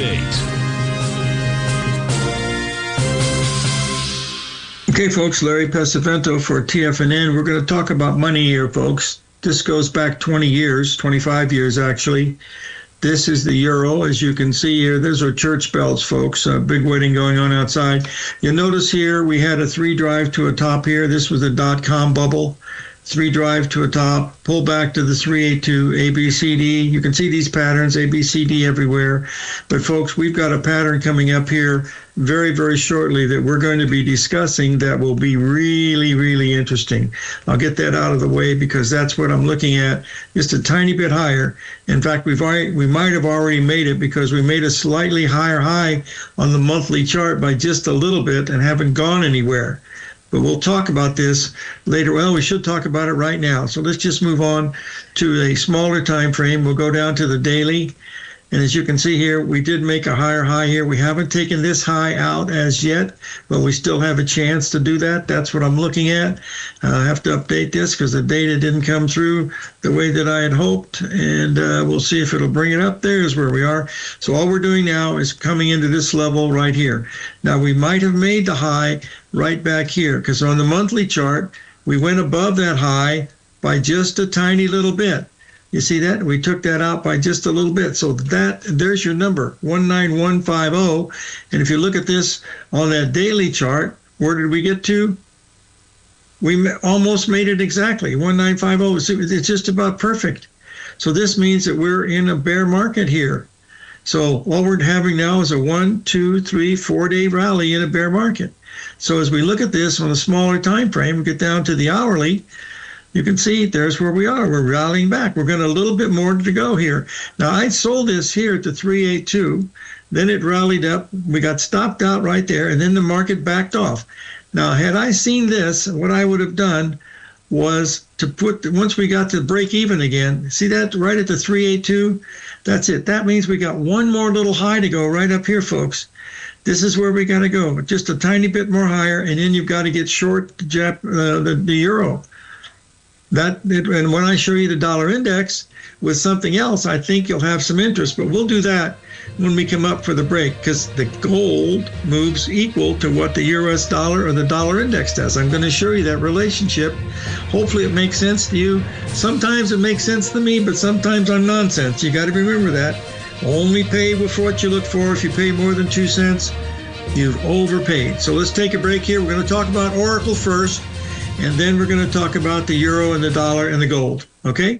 estate. Okay, folks, Larry Pesavento for TFNN. We're going to talk about money here, folks. This goes back 20 years, 25 years, actually. This is the euro. As you can see here, those are church bells, folks. A big wedding going on outside. You'll notice here we had a 3 drive to a top here. This was a dot-com bubble. 3 drive to a top, pull back to the 382, ABCD. You can see these patterns, ABCD everywhere. But folks, we've got a pattern coming up here very, very shortly that we're going to be discussing that will be really, really interesting. I'll get that out of the way because that's what I'm looking at, just a tiny bit higher. In fact, we might have already made it because we made a slightly higher high on the monthly chart by just a little bit and haven't gone anywhere. But we'll talk about this later. Well, we should talk about it right now. So let's just move on to a smaller time frame. We'll go down to the daily. And as you can see here, we did make a higher high here. We haven't taken this high out as yet, but we still have a chance to do that. That's what I'm looking at. I have to update this because the data didn't come through the way that I had hoped. And we'll see if it'll bring it up. There's where we are. So all we're doing now is coming into this level right here. Now, we might have made the high right back here because on the monthly chart, we went above that high by just a tiny little bit. You see that? We took that out by just a little bit. So there's your number, 19150. And if you look at this on that daily chart, where did we get to? We almost made it exactly, 19550. It's just about perfect. So this means that we're in a bear market here. So what we're having now is a 1, 2, 3, 4-day rally in a bear market. So as we look at this on a smaller time frame, we get down to the hourly, you can see there's where we are. We're rallying back. We're going a little bit more to go here. Now, I sold this here at the 382. Then it rallied up. We got stopped out right there, and then the market backed off. Now, had I seen this, what I would have done was to put, once we got to break even again, see that right at the 382? That's it. That means we got one more little high to go right up here, folks. This is where we got to go, just a tiny bit more higher, and then you've got to get short the euro. And when I show you the dollar index with something else, I think you'll have some interest. But we'll do that when we come up for the break because the gold moves equal to what the US dollar or the dollar index does. I'm going to show you that relationship. Hopefully it makes sense to you. Sometimes it makes sense to me, but sometimes I'm nonsense. You got to remember that. Only pay for what you look for. If you pay more than 2 cents, you've overpaid. So let's take a break here. We're going to talk about Oracle first. And then we're going to talk about the euro and the dollar and the gold. Okay?